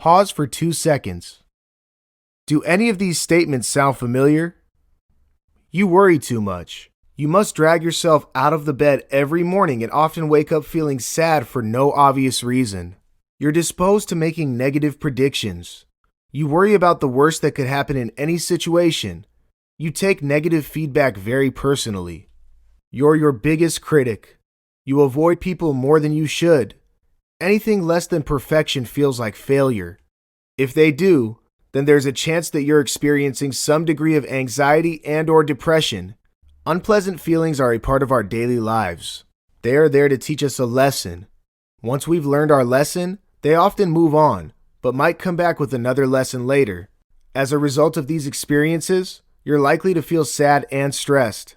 Pause for 2 seconds. Do any of these statements sound familiar? You worry too much. You must drag yourself out of the bed every morning and often wake up feeling sad for no obvious reason. You're disposed to making negative predictions. You worry about the worst that could happen in any situation. You take negative feedback very personally. You're your biggest critic. You avoid people more than you should. Anything less than perfection feels like failure. If they do, then there's a chance that you're experiencing some degree of anxiety and/or depression. Unpleasant feelings are a part of our daily lives. They are there to teach us a lesson. Once we've learned our lesson, they often move on, but might come back with another lesson later. As a result of these experiences, you're likely to feel sad and stressed.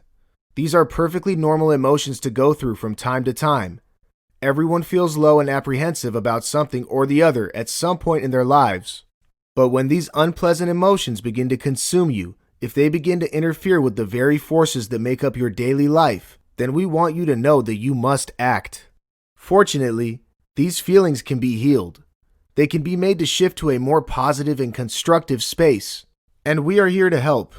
These are perfectly normal emotions to go through from time to time. Everyone feels low and apprehensive about something or the other at some point in their lives. But when these unpleasant emotions begin to consume you, if they begin to interfere with the very forces that make up your daily life, then we want you to know that you must act. Fortunately, these feelings can be healed. They can be made to shift to a more positive and constructive space. And we are here to help.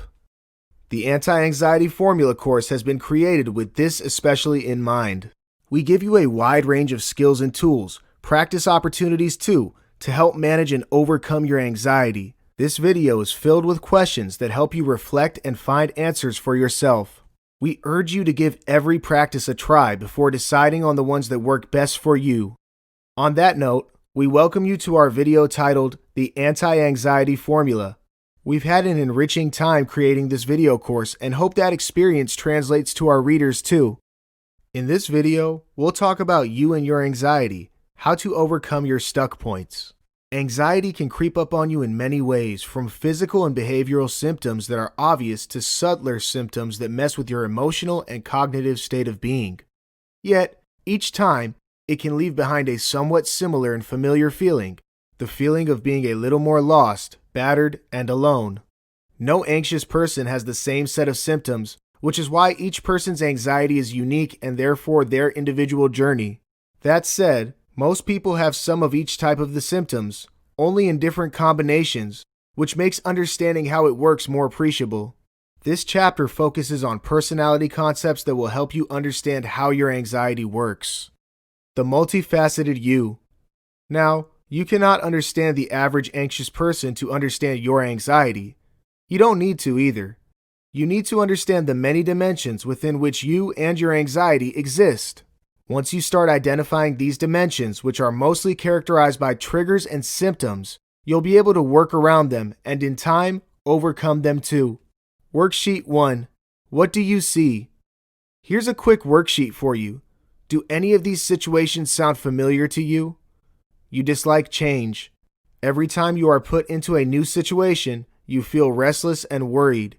The Anti-Anxiety Formula course has been created with this especially in mind. We give you a wide range of skills and tools, practice opportunities too, to help manage and overcome your anxiety. This video is filled with questions that help you reflect and find answers for yourself. We urge you to give every practice a try before deciding on the ones that work best for you. On that note, we welcome you to our video titled The Anti-Anxiety Formula. We've had an enriching time creating this video course and hope that experience translates to our readers too. In this video, we'll talk about you and your anxiety, how to overcome your stuck points. Anxiety can creep up on you in many ways, from physical and behavioral symptoms that are obvious to subtler symptoms that mess with your emotional and cognitive state of being. Yet, each time, it can leave behind a somewhat similar and familiar feeling, the feeling of being a little more lost, battered, and alone. No anxious person has the same set of symptoms, which is why each person's anxiety is unique and therefore their individual journey. That said, most people have some of each type of the symptoms, only in different combinations, which makes understanding how it works more appreciable. This chapter focuses on personality concepts that will help you understand how your anxiety works. The multifaceted you. Now, you cannot understand the average anxious person to understand your anxiety. You don't need to either. You need to understand the many dimensions within which you and your anxiety exist. Once you start identifying these dimensions, which are mostly characterized by triggers and symptoms, you'll be able to work around them and in time, overcome them too. Worksheet 1. What do you see? Here's a quick worksheet for you. Do any of these situations sound familiar to you? You dislike change. Every time you are put into a new situation, you feel restless and worried.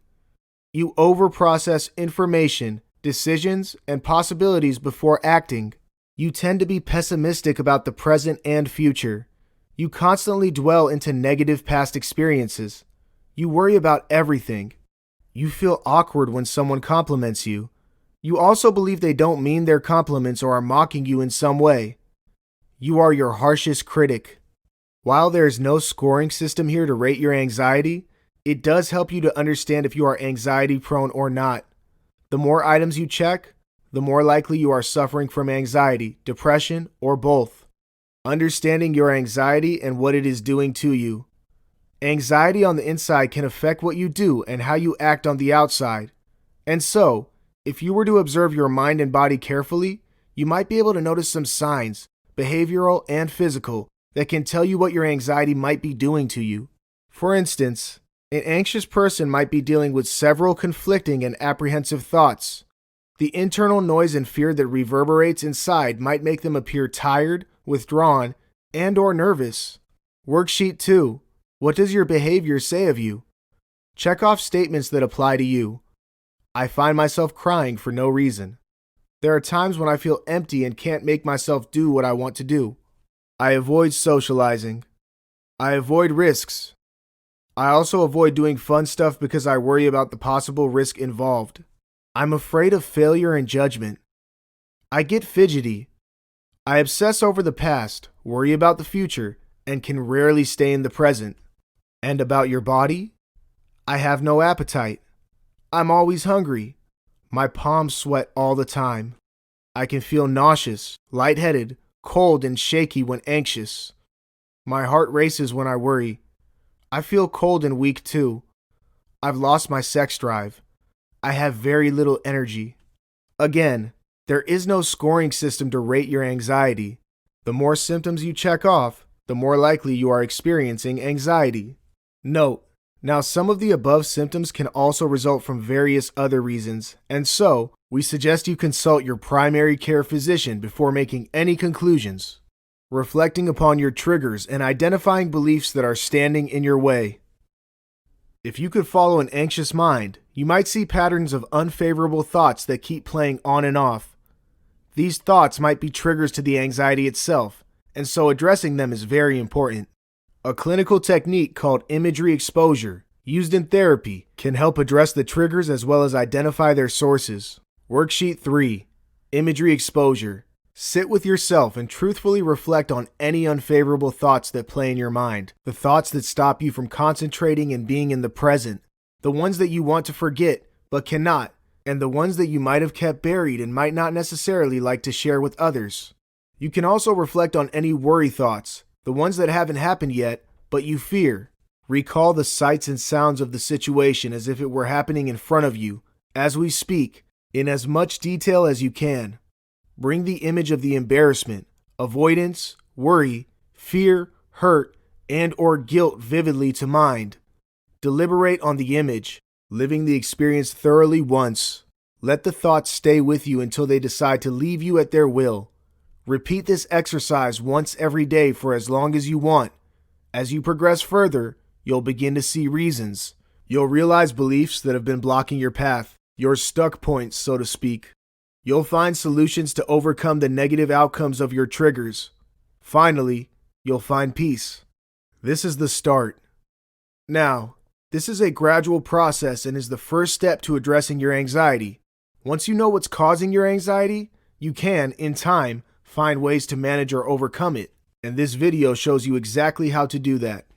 You overprocess information, decisions, and possibilities before acting. You tend to be pessimistic about the present and future. You constantly dwell into negative past experiences. You worry about everything. You feel awkward when someone compliments you. You also believe they don't mean their compliments or are mocking you in some way. You are your harshest critic. While there is no scoring system here to rate your anxiety, it does help you to understand if you are anxiety prone or not. The more items you check, the more likely you are suffering from anxiety, depression, or both. Understanding your anxiety and what it is doing to you. Anxiety on the inside can affect what you do and how you act on the outside. And so, if you were to observe your mind and body carefully, you might be able to notice some signs, behavioral and physical, that can tell you what your anxiety might be doing to you. For instance, an anxious person might be dealing with several conflicting and apprehensive thoughts. The internal noise and fear that reverberates inside might make them appear tired, withdrawn, and/or nervous. Worksheet 2. What does your behavior say of you? Check off statements that apply to you. I find myself crying for no reason. There are times when I feel empty and can't make myself do what I want to do. I avoid socializing. I avoid risks. I also avoid doing fun stuff because I worry about the possible risk involved. I'm afraid of failure and judgment. I get fidgety. I obsess over the past, worry about the future, and can rarely stay in the present. And about your body? I have no appetite. I'm always hungry. My palms sweat all the time. I can feel nauseous, lightheaded, cold, and shaky when anxious. My heart races when I worry. I feel cold and weak too. I've lost my sex drive. I have very little energy. Again, there is no scoring system to rate your anxiety. The more symptoms you check off, the more likely you are experiencing anxiety. Note, now some of the above symptoms can also result from various other reasons, and so we suggest you consult your primary care physician before making any conclusions. Reflecting upon your triggers and identifying beliefs that are standing in your way. If you could follow an anxious mind, you might see patterns of unfavorable thoughts that keep playing on and off. These thoughts might be triggers to the anxiety itself, and so addressing them is very important. A clinical technique called imagery exposure, used in therapy, can help address the triggers as well as identify their sources. Worksheet 3. Imagery exposure. Sit with yourself and truthfully reflect on any unfavorable thoughts that play in your mind, the thoughts that stop you from concentrating and being in the present, the ones that you want to forget but cannot, and the ones that you might have kept buried and might not necessarily like to share with others. You can also reflect on any worry thoughts, the ones that haven't happened yet, but you fear. Recall the sights and sounds of the situation as if it were happening in front of you, as we speak, in as much detail as you can. Bring the image of the embarrassment, avoidance, worry, fear, hurt, and or guilt vividly to mind. Deliberate on the image, living the experience thoroughly once. Let the thoughts stay with you until they decide to leave you at their will. Repeat this exercise once every day for as long as you want. As you progress further, you'll begin to see reasons. You'll realize beliefs that have been blocking your path, your stuck points, so to speak. You'll find solutions to overcome the negative outcomes of your triggers. Finally, you'll find peace. This is the start. Now, this is a gradual process and is the first step to addressing your anxiety. Once you know what's causing your anxiety, you can, in time, find ways to manage or overcome it, and this video shows you exactly how to do that.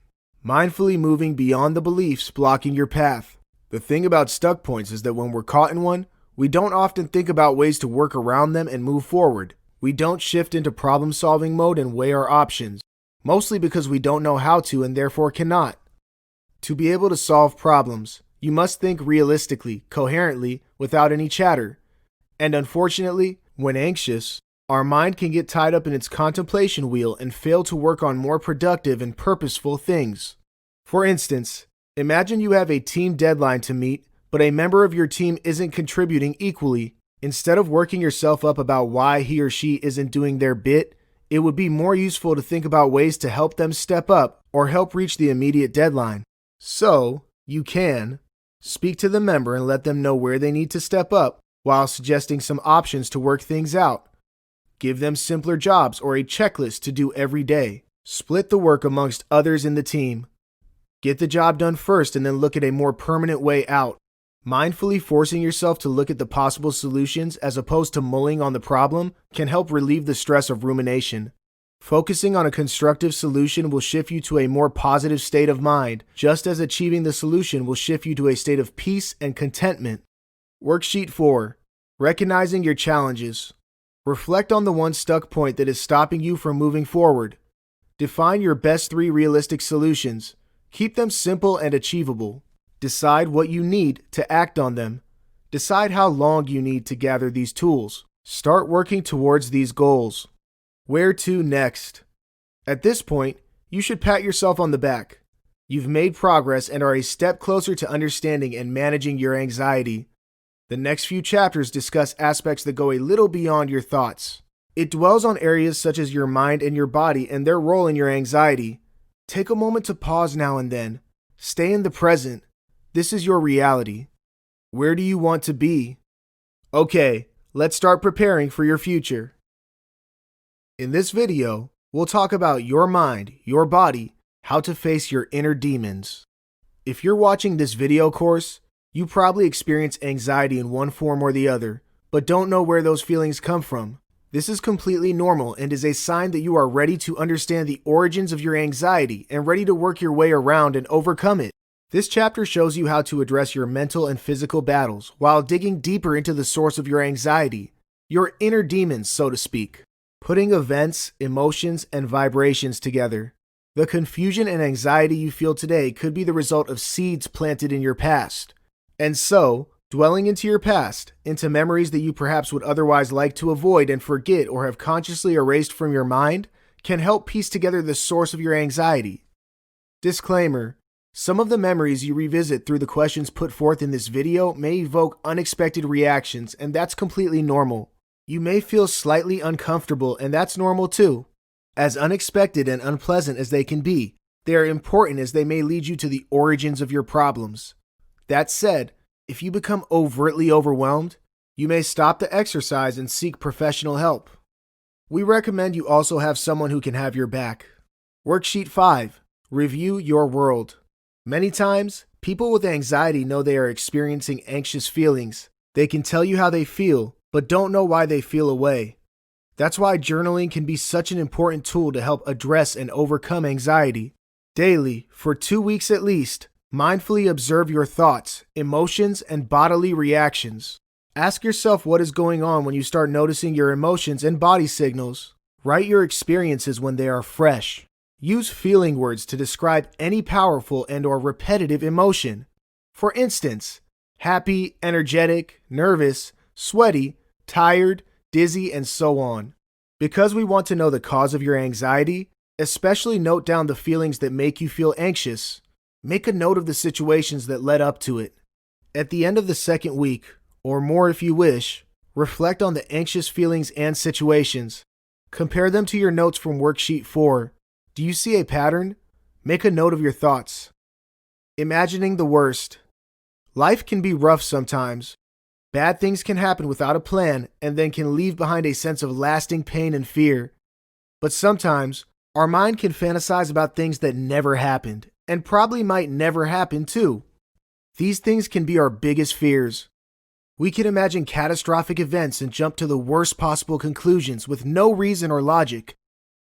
Mindfully moving beyond the beliefs blocking your path. The thing about stuck points is that when we're caught in one, we don't often think about ways to work around them and move forward. We don't shift into problem-solving mode and weigh our options, mostly because we don't know how to and therefore cannot. To be able to solve problems, you must think realistically, coherently, without any chatter. And unfortunately, when anxious, our mind can get tied up in its contemplation wheel and fail to work on more productive and purposeful things. For instance, imagine you have a team deadline to meet, but a member of your team isn't contributing equally. Instead of working yourself up about why he or she isn't doing their bit, it would be more useful to think about ways to help them step up or help reach the immediate deadline. So, you can speak to the member and let them know where they need to step up while suggesting some options to work things out. Give them simpler jobs or a checklist to do every day. Split the work amongst others in the team. Get the job done first and then look at a more permanent way out. Mindfully forcing yourself to look at the possible solutions as opposed to mulling on the problem can help relieve the stress of rumination. Focusing on a constructive solution will shift you to a more positive state of mind, just as achieving the solution will shift you to a state of peace and contentment. Worksheet 4. Recognizing your challenges. Reflect on the one stuck point that is stopping you from moving forward. Define your best 3 realistic solutions. Keep them simple and achievable. Decide what you need to act on them. Decide how long you need to gather these tools. Start working towards these goals. Where to next? At this point, you should pat yourself on the back. You've made progress and are a step closer to understanding and managing your anxiety. The next few chapters discuss aspects that go a little beyond your thoughts. It dwells on areas such as your mind and your body and their role in your anxiety. Take a moment to pause now and then. Stay in the present. This is your reality. Where do you want to be? Okay, let's start preparing for your future. In this video, we'll talk about your mind, your body, how to face your inner demons. If you're watching this video course, you probably experience anxiety in one form or the other, but don't know where those feelings come from. This is completely normal and is a sign that you are ready to understand the origins of your anxiety and ready to work your way around and overcome it. This chapter shows you how to address your mental and physical battles while digging deeper into the source of your anxiety, your inner demons, so to speak. Putting events, emotions, and vibrations together. The confusion and anxiety you feel today could be the result of seeds planted in your past. And so, dwelling into your past, into memories that you perhaps would otherwise like to avoid and forget or have consciously erased from your mind, can help piece together the source of your anxiety. Disclaimer: some of the memories you revisit through the questions put forth in this video may evoke unexpected reactions, and that's completely normal. You may feel slightly uncomfortable, and that's normal too. As unexpected and unpleasant as they can be, they are important as they may lead you to the origins of your problems. That said, if you become overtly overwhelmed, you may stop the exercise and seek professional help. We recommend you also have someone who can have your back. Worksheet 5. Review your world. Many times, people with anxiety know they are experiencing anxious feelings. They can tell you how they feel, but don't know why they feel a way. That's why journaling can be such an important tool to help address and overcome anxiety. Daily, for 2 weeks at least, mindfully observe your thoughts, emotions, and bodily reactions. Ask yourself what is going on when you start noticing your emotions and body signals. Write your experiences when they are fresh. Use feeling words to describe any powerful and/or repetitive emotion. For instance, happy, energetic, nervous, sweaty, tired, dizzy, and so on. Because we want to know the cause of your anxiety, especially note down the feelings that make you feel anxious. Make a note of the situations that led up to it. At the end of the second week, or more if you wish, reflect on the anxious feelings and situations. Compare them to your notes from Worksheet 4. Do you see a pattern? Make a note of your thoughts. Imagining the worst. Life can be rough sometimes. Bad things can happen without a plan and then can leave behind a sense of lasting pain and fear. But sometimes, our mind can fantasize about things that never happened, and probably might never happen too. These things can be our biggest fears. We can imagine catastrophic events and jump to the worst possible conclusions with no reason or logic.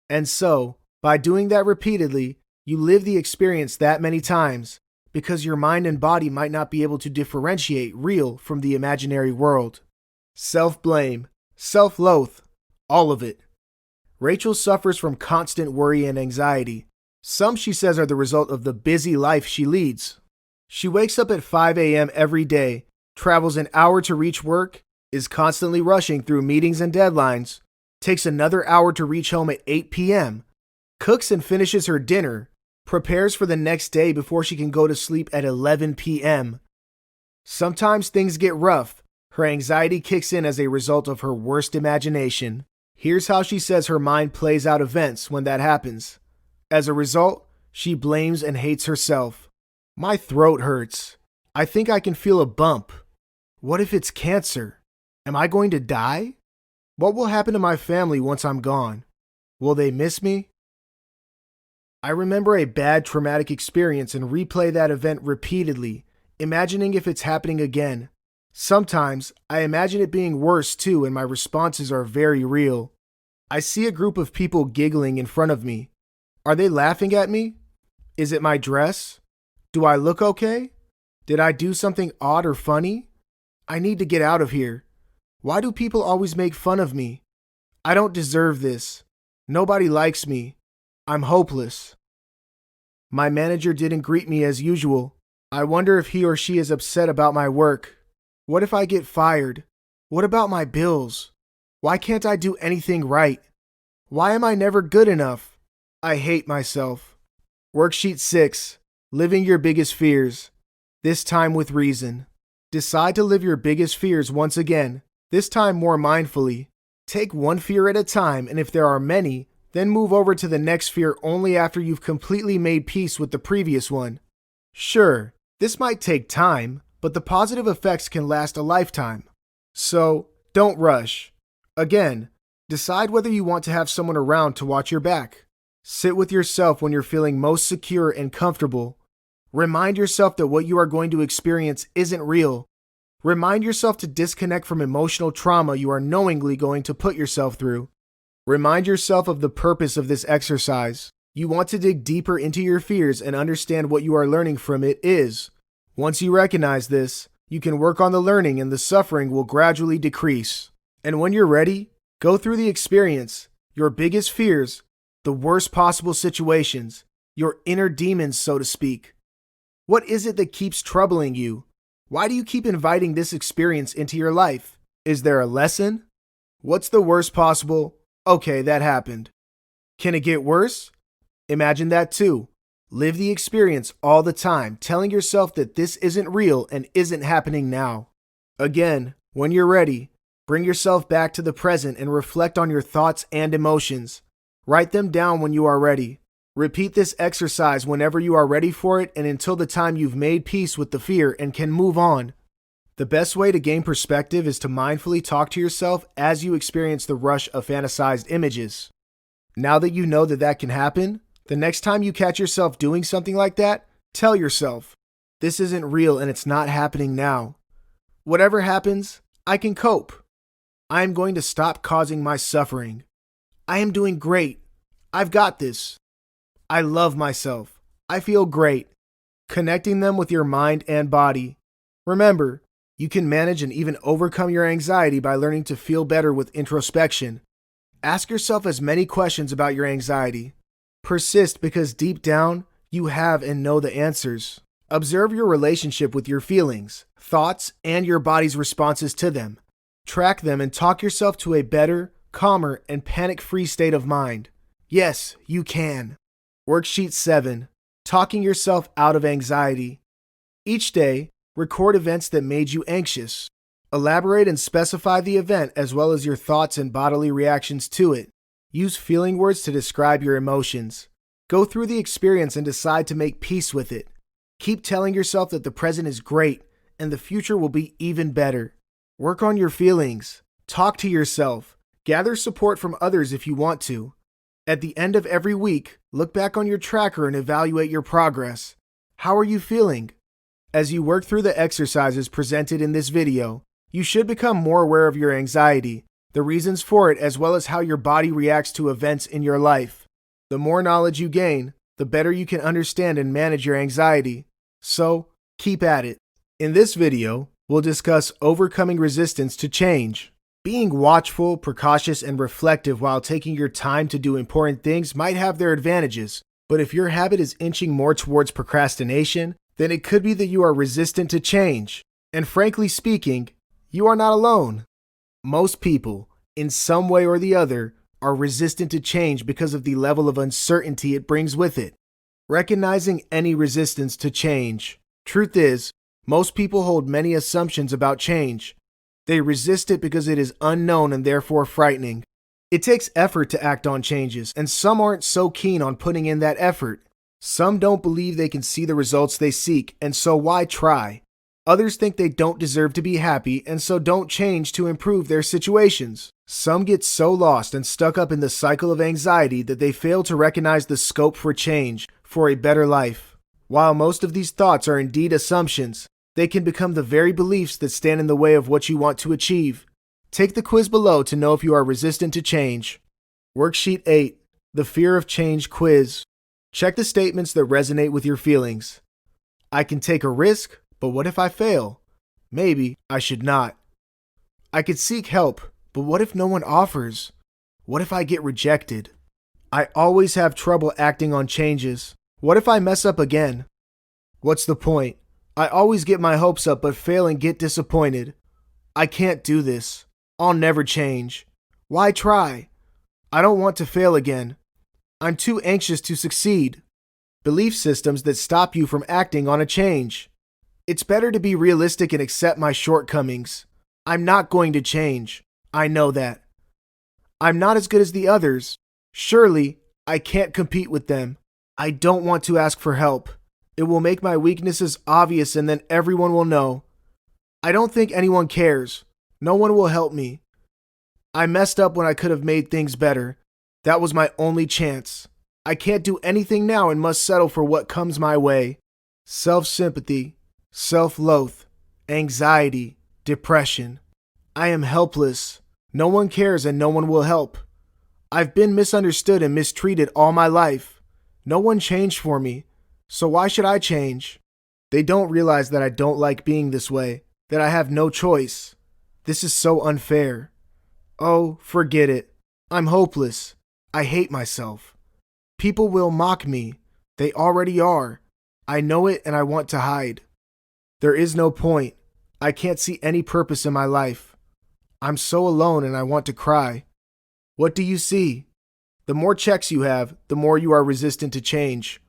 And so, by doing that repeatedly, you live the experience that many times, because your mind and body might not be able to differentiate real from the imaginary world. Self-blame, self-loathe, all of it. Rachel suffers from constant worry and anxiety. Some, she says, are the result of the busy life she leads. She wakes up at 5 a.m. every day, travels an hour to reach work, is constantly rushing through meetings and deadlines, takes another hour to reach home at 8 p.m., cooks and finishes her dinner, prepares for the next day before she can go to sleep at 11 p.m. Sometimes things get rough. Her anxiety kicks in as a result of her worst imagination. Here's how she says her mind plays out events when that happens. As a result, she blames and hates herself. My throat hurts. I think I can feel a bump. What if it's cancer? Am I going to die? What will happen to my family once I'm gone? Will they miss me? I remember a bad traumatic experience and replay that event repeatedly, imagining if it's happening again. Sometimes, I imagine it being worse too, and my responses are very real. I see a group of people giggling in front of me. Are they laughing at me? Is it my dress? Do I look okay? Did I do something odd or funny? I need to get out of here. Why do people always make fun of me? I don't deserve this. Nobody likes me. I'm hopeless. My manager didn't greet me as usual. I wonder if he or she is upset about my work. What if I get fired? What about my bills? Why can't I do anything right? Why am I never good enough? I hate myself. Worksheet 6. Living your biggest fears. This time with reason. Decide to live your biggest fears once again, this time more mindfully. Take one fear at a time, and if there are many, then move over to the next fear only after you've completely made peace with the previous one. Sure, this might take time, but the positive effects can last a lifetime. So, don't rush. Again, decide whether you want to have someone around to watch your back. Sit with yourself when you're feeling most secure and comfortable. Remind yourself that what you are going to experience isn't real. Remind yourself to disconnect from emotional trauma you are knowingly going to put yourself through. Remind yourself of the purpose of this exercise. You want to dig deeper into your fears and understand what you are learning from it is. Once you recognize this, you can work on the learning and the suffering will gradually decrease. And when you're ready, go through the experience, your biggest fears, the worst possible situations, your inner demons, so to speak. What is it that keeps troubling you? Why do you keep inviting this experience into your life? Is there a lesson? What's the worst possible? Okay, that happened. Can it get worse? Imagine that too. Live the experience all the time, telling yourself that this isn't real and isn't happening now. Again, when you're ready, bring yourself back to the present and reflect on your thoughts and emotions. Write them down when you are ready. Repeat this exercise whenever you are ready for it and until the time you've made peace with the fear and can move on. The best way to gain perspective is to mindfully talk to yourself as you experience the rush of fantasized images. Now that you know that that can happen, the next time you catch yourself doing something like that, tell yourself, this isn't real and it's not happening now. Whatever happens, I can cope. I am going to stop causing my suffering. I am doing great. I've got this. I love myself. I feel great. Connecting them with your mind and body. Remember, you can manage and even overcome your anxiety by learning to feel better with introspection. Ask yourself as many questions about your anxiety. Persist because deep down, you have and know the answers. Observe your relationship with your feelings, thoughts, and your body's responses to them. Track them and talk yourself to a better, calmer, and panic-free state of mind. Yes, you can. Worksheet 7. Talking yourself out of anxiety. Each day, record events that made you anxious. Elaborate and specify the event as well as your thoughts and bodily reactions to it. Use feeling words to describe your emotions. Go through the experience and decide to make peace with it. Keep telling yourself that the present is great and the future will be even better. Work on your feelings. Talk to yourself. Gather support from others if you want to. At the end of every week, look back on your tracker and evaluate your progress. How are you feeling? As you work through the exercises presented in this video, you should become more aware of your anxiety, the reasons for it, as well as how your body reacts to events in your life. The more knowledge you gain, the better you can understand and manage your anxiety. So, keep at it. In this video, we'll discuss overcoming resistance to change. Being watchful, precautious, and reflective while taking your time to do important things might have their advantages, but if your habit is inching more towards procrastination, then it could be that you are resistant to change. And frankly speaking, you are not alone. Most people, in some way or the other, are resistant to change because of the level of uncertainty it brings with it. Recognizing any resistance to change. Truth is, most people hold many assumptions about change. They resist it because it is unknown and therefore frightening. It takes effort to act on changes, and some aren't so keen on putting in that effort. Some don't believe they can see the results they seek, and so why try? Others think they don't deserve to be happy, and so don't change to improve their situations. Some get so lost and stuck up in the cycle of anxiety that they fail to recognize the scope for change, for a better life. While most of these thoughts are indeed assumptions, they can become the very beliefs that stand in the way of what you want to achieve. Take the quiz below to know if you are resistant to change. Worksheet 8. The Fear of Change Quiz. Check the statements that resonate with your feelings. I can take a risk, but what if I fail? Maybe I should not. I could seek help, but what if no one offers? What if I get rejected? I always have trouble acting on changes. What if I mess up again? What's the point? I always get my hopes up but fail and get disappointed. I can't do this. I'll never change. Why try? I don't want to fail again. I'm too anxious to succeed. Belief systems that stop you from acting on a change. It's better to be realistic and accept my shortcomings. I'm not going to change. I know that. I'm not as good as the others. Surely, I can't compete with them. I don't want to ask for help. It will make my weaknesses obvious and then everyone will know. I don't think anyone cares. No one will help me. I messed up when I could have made things better. That was my only chance. I can't do anything now and must settle for what comes my way. Self-sympathy, self-loathe, anxiety, Depression. I am helpless. No one cares and no one will help. I've been misunderstood and mistreated all my life. No one changed for me, so why should I change? They don't realize that I don't like being this way, that I have no choice. This is so unfair. Oh, forget it. I'm hopeless. I hate myself. People will mock me. They already are. I know it and I want to hide. There is no point. I can't see any purpose in my life. I'm so alone and I want to cry. What do you see? The more checks you have, the more you are resistant to change.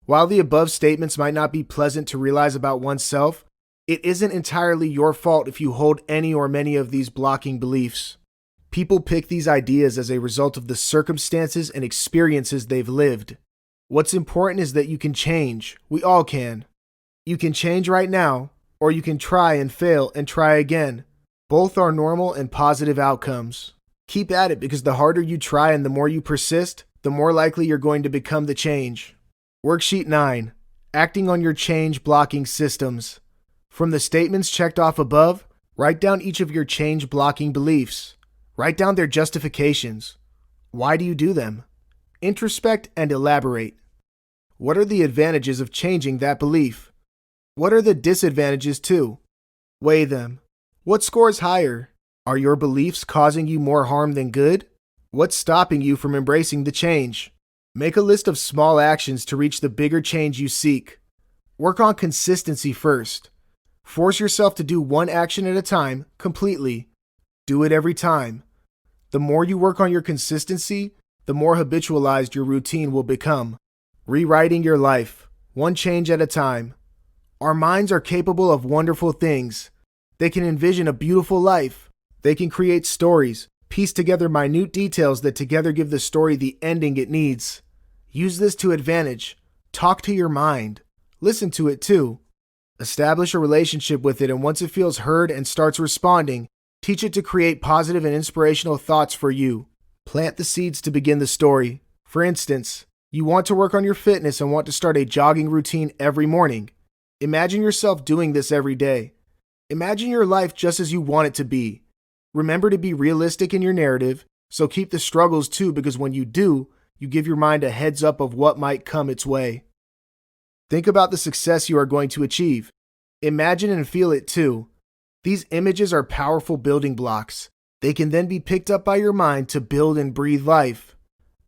While the above statements might not be pleasant to realize about oneself, it isn't entirely your fault if you hold any or many of these blocking beliefs. People pick these ideas as a result of the circumstances and experiences they've lived. What's important is that you can change. We all can. You can change right now, or you can try and fail and try again. Both are normal and positive outcomes. Keep at it because the harder you try and the more you persist, the more likely you're going to become the change. Worksheet 9. Acting on your change blocking systems. From the statements checked off above, write down each of your change blocking beliefs. Write down their justifications. Why do you do them? Introspect and elaborate. What are the advantages of changing that belief? What are the disadvantages too? Weigh them. What scores higher? Are your beliefs causing you more harm than good? What's stopping you from embracing the change? Make a list of small actions to reach the bigger change you seek. Work on consistency first. Force yourself to do one action at a time, completely. Do it every time. The more you work on your consistency, the more habitualized your routine will become. Rewriting your life, one change at a time. Our minds are capable of wonderful things. They can envision a beautiful life. They can create stories, piece together minute details that together give the story the ending it needs. Use this to advantage. Talk to your mind. Listen to it too. Establish a relationship with it, and once it feels heard and starts responding, teach it to create positive and inspirational thoughts for you. Plant the seeds to begin the story. For instance, you want to work on your fitness and want to start a jogging routine every morning. Imagine yourself doing this every day. Imagine your life just as you want it to be. Remember to be realistic in your narrative, so keep the struggles too, because when you do, you give your mind a heads up of what might come its way. Think about the success you are going to achieve. Imagine and feel it too. These images are powerful building blocks. They can then be picked up by your mind to build and breathe life.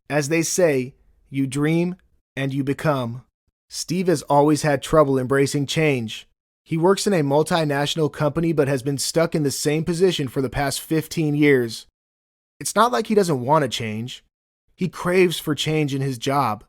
As they say, you dream and you become. Steve has always had trouble embracing change. He works in a multinational company but has been stuck in the same position for the past 15 years. It's not like he doesn't want to change. He craves for change in his job.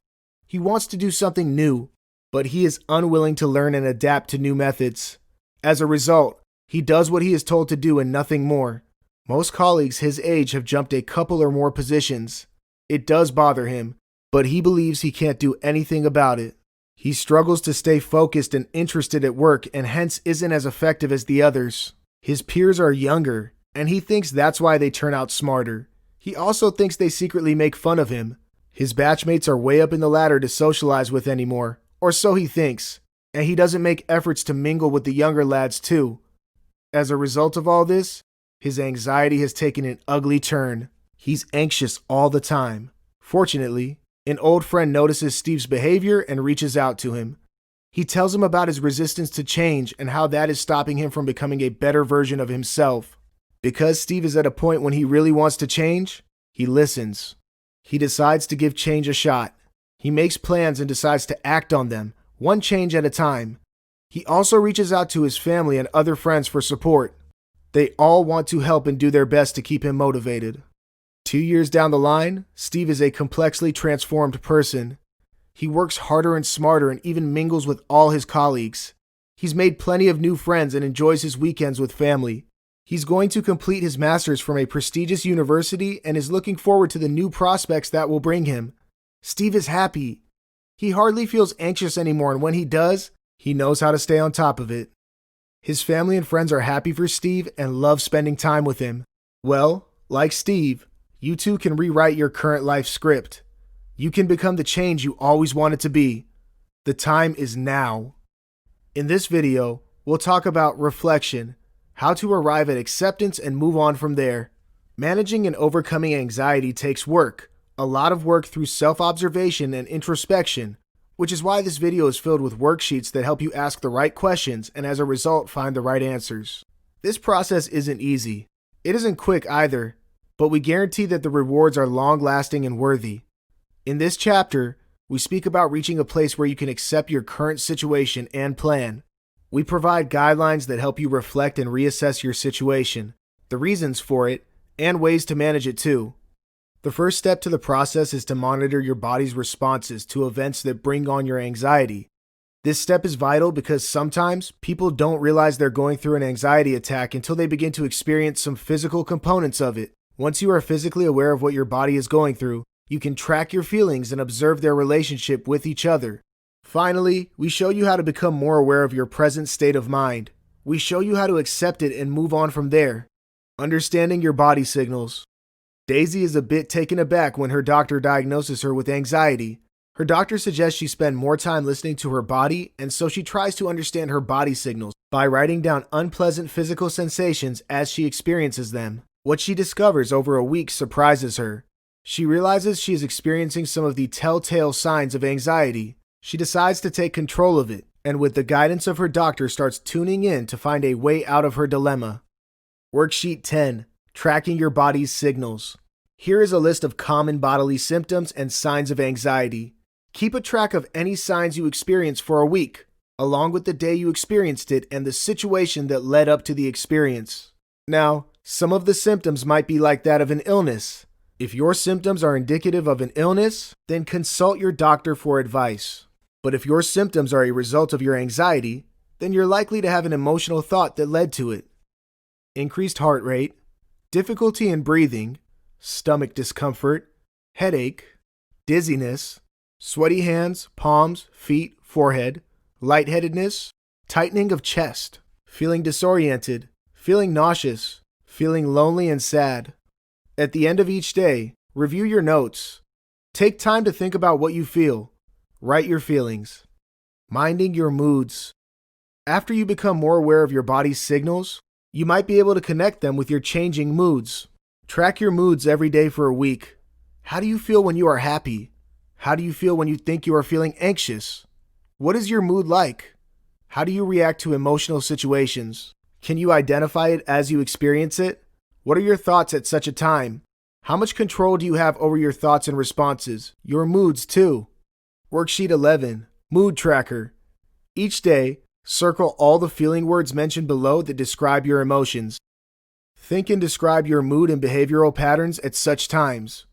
He wants to do something new, but he is unwilling to learn and adapt to new methods. As a result, he does what he is told to do and nothing more. Most colleagues his age have jumped a couple or more positions. It does bother him, but he believes he can't do anything about it. He struggles to stay focused and interested at work and hence isn't as effective as the others. His peers are younger, and he thinks that's why they turn out smarter. He also thinks they secretly make fun of him. His batchmates are way up in the ladder to socialize with anymore, or so he thinks, and he doesn't make efforts to mingle with the younger lads too. As a result of all this, his anxiety has taken an ugly turn. He's anxious all the time. Fortunately, an old friend notices Steve's behavior and reaches out to him. He tells him about his resistance to change and how that is stopping him from becoming a better version of himself. Because Steve is at a point when he really wants to change, he listens. He decides to give change a shot. He makes plans and decides to act on them, one change at a time. He also reaches out to his family and other friends for support. They all want to help and do their best to keep him motivated. 2 years down the line, Steve is a complexly transformed person. He works harder and smarter and even mingles with all his colleagues. He's made plenty of new friends and enjoys his weekends with family. He's going to complete his master's from a prestigious university and is looking forward to the new prospects that will bring him. Steve is happy. He hardly feels anxious anymore, and when he does, he knows how to stay on top of it. His family and friends are happy for Steve and love spending time with him. Well, like Steve, you too can rewrite your current life script. You can become the change you always wanted to be. The time is now. In this video, we'll talk about reflection, how to arrive at acceptance and move on from there. Managing and overcoming anxiety takes work, a lot of work through self-observation and introspection, which is why this video is filled with worksheets that help you ask the right questions and as a result find the right answers. This process isn't easy. It isn't quick either, but we guarantee that the rewards are long-lasting and worthy. In this chapter, we speak about reaching a place where you can accept your current situation and plan. We provide guidelines that help you reflect and reassess your situation, the reasons for it, and ways to manage it too. The first step to the process is to monitor your body's responses to events that bring on your anxiety. This step is vital because sometimes people don't realize they're going through an anxiety attack until they begin to experience some physical components of it. Once you are physically aware of what your body is going through, you can track your feelings and observe their relationship with each other. Finally, we show you how to become more aware of your present state of mind. We show you how to accept it and move on from there. Understanding your body signals. Daisy is a bit taken aback when her doctor diagnoses her with anxiety. Her doctor suggests she spend more time listening to her body, and so she tries to understand her body signals by writing down unpleasant physical sensations as she experiences them. What she discovers over a week surprises her. She realizes she is experiencing some of the telltale signs of anxiety. She decides to take control of it, and with the guidance of her doctor starts tuning in to find a way out of her dilemma. Worksheet 10. Tracking your body's signals. Here is a list of common bodily symptoms and signs of anxiety. Keep a track of any signs you experience for a week, along with the day you experienced it and the situation that led up to the experience. Now, some of the symptoms might be like that of an illness. If your symptoms are indicative of an illness, then consult your doctor for advice. But if your symptoms are a result of your anxiety, then you're likely to have an emotional thought that led to it. Increased heart rate, difficulty in breathing, stomach discomfort, headache, dizziness, sweaty hands, palms, feet, forehead, lightheadedness, tightening of chest, feeling disoriented, feeling nauseous, feeling lonely and sad. At the end of each day, review your notes. Take time to think about what you feel. Write your feelings. Minding your moods. After you become more aware of your body's signals, you might be able to connect them with your changing moods. Track your moods every day for a week. How do you feel when you are happy? How do you feel when you think you are feeling anxious? What is your mood like? How do you react to emotional situations? Can you identify it as you experience it? What are your thoughts at such a time? How much control do you have over your thoughts and responses? Your moods too. Worksheet 11. Mood Tracker. Each day, circle all the feeling words mentioned below that describe your emotions. Think and describe your mood and behavioral patterns at such times.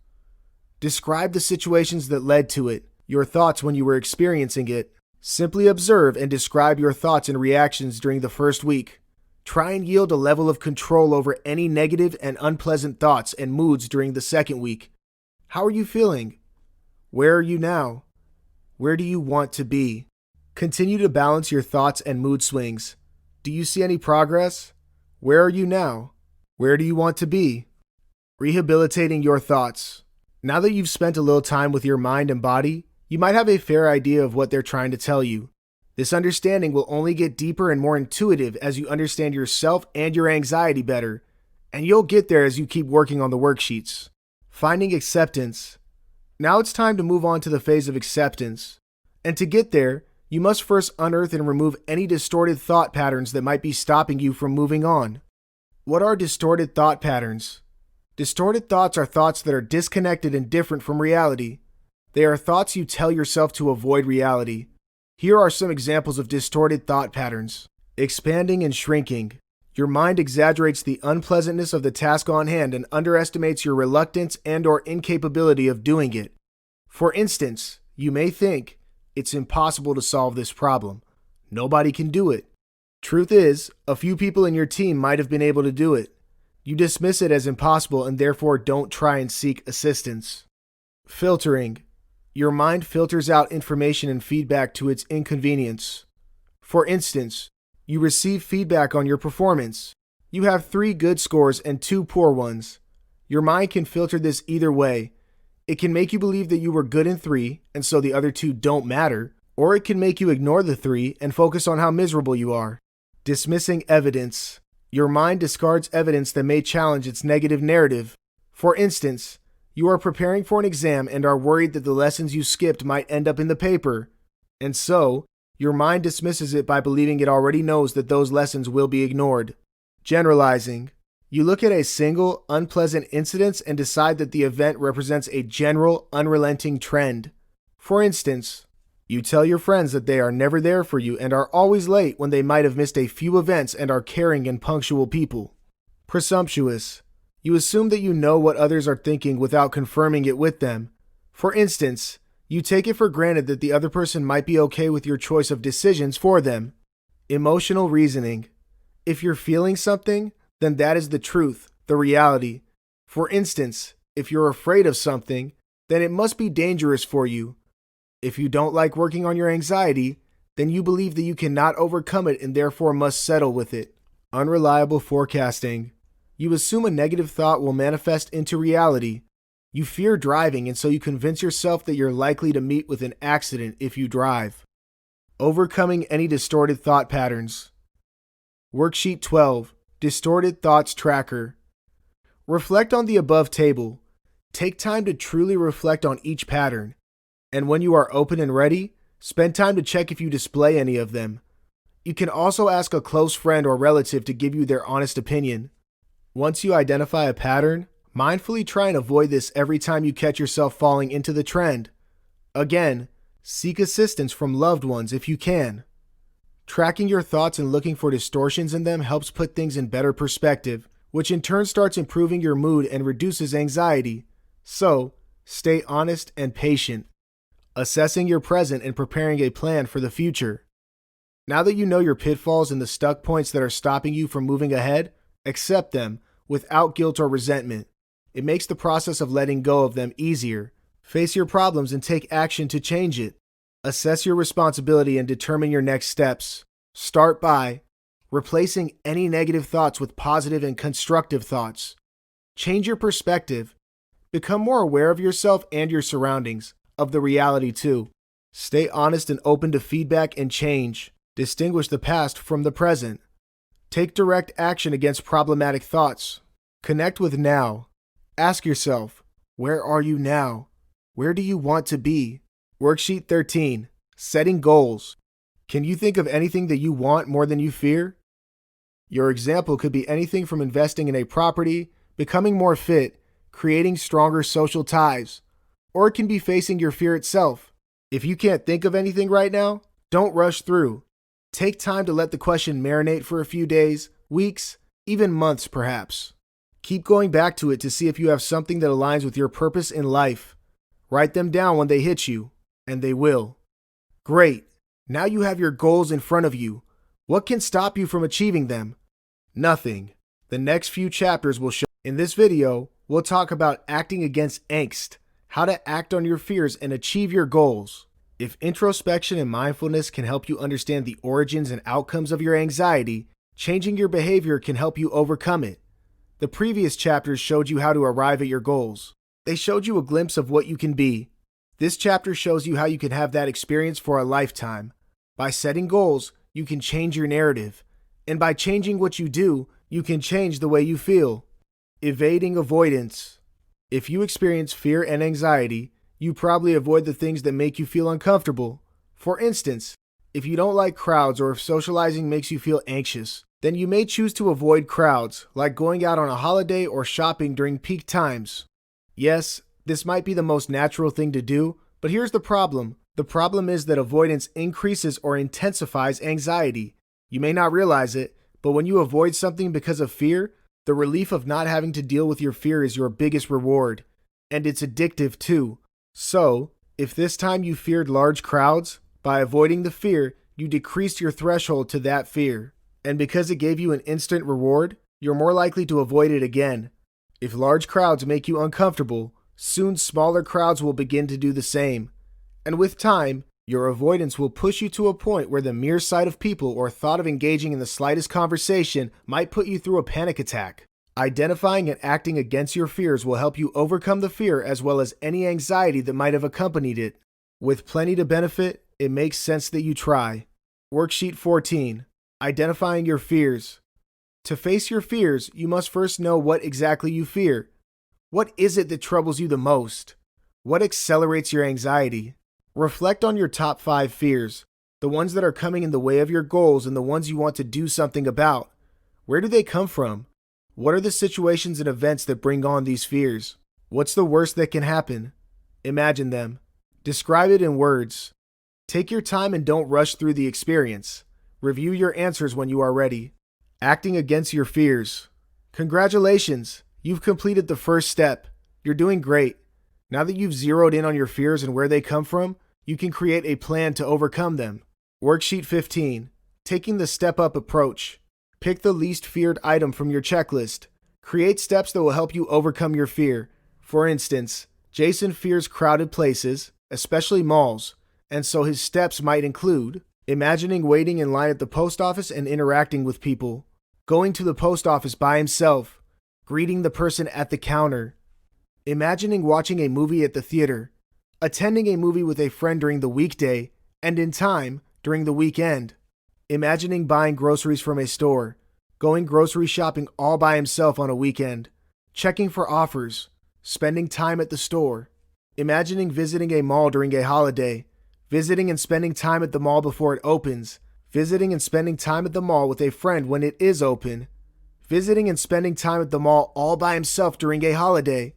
Describe the situations that led to it, your thoughts when you were experiencing it. Simply observe and describe your thoughts and reactions during the first week. Try and yield a level of control over any negative and unpleasant thoughts and moods during the second week. How are you feeling? Where are you now? Where do you want to be? Continue to balance your thoughts and mood swings. Do you see any progress? Where are you now? Where do you want to be? Rehabilitating your thoughts. Now that you've spent a little time with your mind and body, you might have a fair idea of what they're trying to tell you. This understanding will only get deeper and more intuitive as you understand yourself and your anxiety better, and you'll get there as you keep working on the worksheets. Finding acceptance. Now it's time to move on to the phase of acceptance. And to get there, you must first unearth and remove any distorted thought patterns that might be stopping you from moving on. What are distorted thought patterns? Distorted thoughts are thoughts that are disconnected and different from reality. They are thoughts you tell yourself to avoid reality. Here are some examples of distorted thought patterns. Expanding and shrinking. Your mind exaggerates the unpleasantness of the task on hand and underestimates your reluctance and/or incapability of doing it. For instance, you may think, it's impossible to solve this problem. Nobody can do it. Truth is, a few people in your team might have been able to do it. You dismiss it as impossible and therefore don't try and seek assistance. Filtering. Your mind filters out information and feedback to its inconvenience. For instance, you receive feedback on your performance. You have 3 good scores and 2 poor ones. Your mind can filter this either way. It can make you believe that you were good in 3, and so the other 2 don't matter, or it can make you ignore the 3 and focus on how miserable you are. Dismissing evidence. Your mind discards evidence that may challenge its negative narrative. For instance, you are preparing for an exam and are worried that the lessons you skipped might end up in the paper, and so, your mind dismisses it by believing it already knows that those lessons will be ignored. Generalizing. You look at a single, unpleasant incident and decide that the event represents a general, unrelenting trend. For instance, you tell your friends that they are never there for you and are always late when they might have missed a few events and are caring and punctual people. Presumptuous. You assume that you know what others are thinking without confirming it with them. For instance, you take it for granted that the other person might be okay with your choice of decisions for them. Emotional reasoning. If you're feeling something, then that is the truth, the reality. For instance, if you're afraid of something, then it must be dangerous for you. If you don't like working on your anxiety, then you believe that you cannot overcome it and therefore must settle with it. Unreliable forecasting. You assume a negative thought will manifest into reality. You fear driving, and so you convince yourself that you're likely to meet with an accident if you drive. Overcoming any distorted thought patterns. Worksheet 12. Distorted Thoughts Tracker. Reflect on the above table. Take time to truly reflect on each pattern. And when you are open and ready, spend time to check if you display any of them. You can also ask a close friend or relative to give you their honest opinion. Once you identify a pattern, mindfully try and avoid this every time you catch yourself falling into the trend. Again, seek assistance from loved ones if you can. Tracking your thoughts and looking for distortions in them helps put things in better perspective, which in turn starts improving your mood and reduces anxiety. So, stay honest and patient, assessing your present and preparing a plan for the future. Now that you know your pitfalls and the stuck points that are stopping you from moving ahead, accept them without guilt or resentment. It makes the process of letting go of them easier. Face your problems and take action to change it. Assess your responsibility and determine your next steps. Start by replacing any negative thoughts with positive and constructive thoughts. Change your perspective. Become more aware of yourself and your surroundings, of the reality too. Stay honest and open to feedback and change. Distinguish the past from the present. Take direct action against problematic thoughts. Connect with now. Ask yourself, where are you now? Where do you want to be? Worksheet 13. Setting goals. Can you think of anything that you want more than you fear? Your example could be anything from investing in a property, becoming more fit, creating stronger social ties, or it can be facing your fear itself. If you can't think of anything right now, don't rush through. Take time to let the question marinate for a few days, weeks, even months perhaps. Keep going back to it to see if you have something that aligns with your purpose in life. Write them down when they hit you, and they will. Great. Now you have your goals in front of you. What can stop you from achieving them? Nothing. The next few chapters will show. In this video, we'll talk about acting against angst, how to act on your fears and achieve your goals. If introspection and mindfulness can help you understand the origins and outcomes of your anxiety, changing your behavior can help you overcome it. The previous chapters showed you how to arrive at your goals. They showed you a glimpse of what you can be. This chapter shows you how you can have that experience for a lifetime. By setting goals, you can change your narrative. And by changing what you do, you can change the way you feel. Evading avoidance. If you experience fear and anxiety, you probably avoid the things that make you feel uncomfortable. For instance, if you don't like crowds or if socializing makes you feel anxious, then you may choose to avoid crowds, like going out on a holiday or shopping during peak times. Yes, this might be the most natural thing to do, but here's the problem. The problem is that avoidance increases or intensifies anxiety. You may not realize it, but when you avoid something because of fear, the relief of not having to deal with your fear is your biggest reward. And it's addictive too. So, if this time you feared large crowds, by avoiding the fear, you decreased your threshold to that fear. And because it gave you an instant reward, you're more likely to avoid it again. If large crowds make you uncomfortable, soon smaller crowds will begin to do the same. And with time, your avoidance will push you to a point where the mere sight of people or thought of engaging in the slightest conversation might put you through a panic attack. Identifying and acting against your fears will help you overcome the fear as well as any anxiety that might have accompanied it. With plenty to benefit, it makes sense that you try. Worksheet 14. Identifying your fears. To face your fears, you must first know what exactly you fear. What is it that troubles you the most? What accelerates your anxiety? Reflect on your top 5 fears, the ones that are coming in the way of your goals and the ones you want to do something about. Where do they come from? What are the situations and events that bring on these fears? What's the worst that can happen? Imagine them. Describe it in words. Take your time and don't rush through the experience. Review your answers when you are ready. Acting against your fears. Congratulations! You've completed the first step. You're doing great. Now that you've zeroed in on your fears and where they come from, you can create a plan to overcome them. Worksheet 15. Taking the step-up approach. Pick the least feared item from your checklist. Create steps that will help you overcome your fear. For instance, Jason fears crowded places, especially malls, and so his steps might include imagining waiting in line at the post office and interacting with people, going to the post office by himself, greeting the person at the counter, imagining watching a movie at the theater, attending a movie with a friend during the weekday, and in time during the weekend, imagining buying groceries from a store, going grocery shopping all by himself on a weekend, checking for offers, spending time at the store, imagining visiting a mall during a holiday, visiting and spending time at the mall before it opens, visiting and spending time at the mall with a friend when it is open, visiting and spending time at the mall all by himself during a holiday.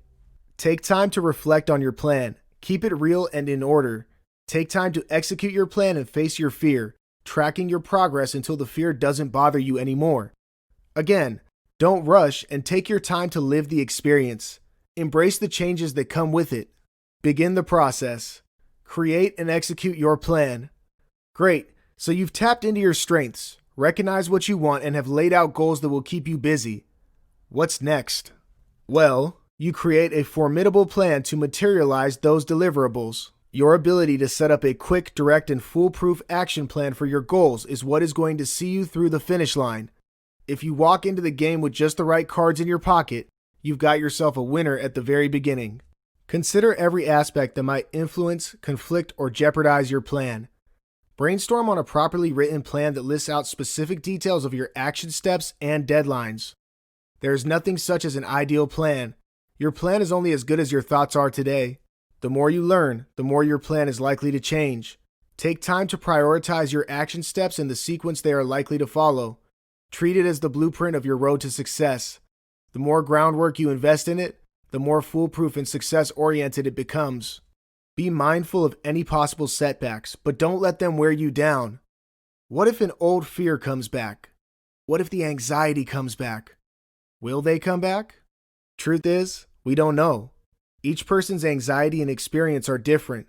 Take time to reflect on your plan. Keep it real and in order. Take time to execute your plan and face your fear, tracking your progress until the fear doesn't bother you anymore. Again, don't rush and take your time to live the experience. Embrace the changes that come with it. Begin the process. Create and execute your plan. Great, so you've tapped into your strengths, recognized what you want, and have laid out goals that will keep you busy. What's next? Well, you create a formidable plan to materialize those deliverables. Your ability to set up a quick, direct, and foolproof action plan for your goals is what is going to see you through the finish line. If you walk into the game with just the right cards in your pocket, you've got yourself a winner at the very beginning. Consider every aspect that might influence, conflict, or jeopardize your plan. Brainstorm on a properly written plan that lists out specific details of your action steps and deadlines. There is nothing such as an ideal plan. Your plan is only as good as your thoughts are today. The more you learn, the more your plan is likely to change. Take time to prioritize your action steps in the sequence they are likely to follow. Treat it as the blueprint of your road to success. The more groundwork you invest in it, the more foolproof and success-oriented it becomes. Be mindful of any possible setbacks, but don't let them wear you down. What if an old fear comes back? What if the anxiety comes back? Will they come back? Truth is, we don't know. Each person's anxiety and experience are different.